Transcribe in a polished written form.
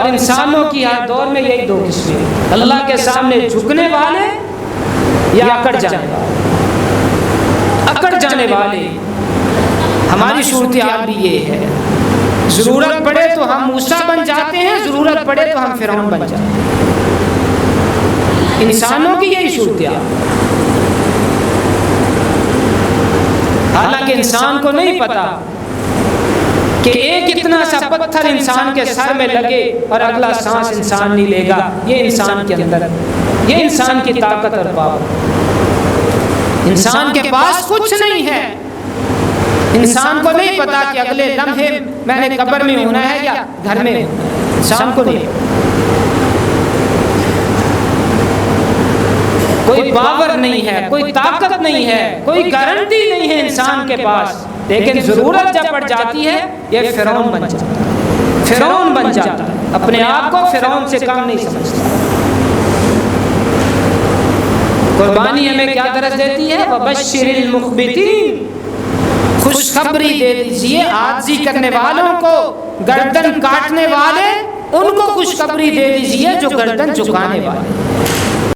اور انسانوں کی ہر دور میں یہی دو قسمیں، اللہ کے سامنے جھکنے والے یا اکڑ جانے والے۔ اکڑ جانے والے، ہماری صورتحال بھی یہ ہے، ضرورت پڑے تو ہم موسیٰ بن جاتے ہیں، ضرورت پڑے تو ہم فرعون بن جاتے ہیں۔ انسانوں کی یہی صورتحال، حالانکہ انسان کو نہیں پتا کہ ایک اتنا سا پتھر انسان کے سر میں لگے اور اگلا سانس انسان نہیں لے گا، یہ انسان کے اندر، یہ انسان کی طاقت اور پاور۔ انسان کے پاس کچھ نہیں ہے، انسان کو نہیں پتا کہ اگلے لمحے میں نے قبر میں ہونا ہے یا گھر میں، انسان کو نہیں، کوئی پاور نہیں ہے، کوئی طاقت نہیں ہے، کوئی گارنٹی نہیں ہے انسان کے پاس، لیکن ضرورت جب پڑ جاتی ہے یہ فرعون بن جاتا ہے، فرعون بن جاتا ہے، اپنے آپ کو فرعون سے کم نہیں سمجھتا۔ قربانی ہمیں کیا درس دیتی ہے؟ وَبَشِّرِ الْمُخْبِتِينَ، خوشخبری دے دیجئے عاجزی کرنے والوں کو، گردن کاٹنے والے ان کو خوشخبری دے دیجئے جو گردن جھکانے والے۔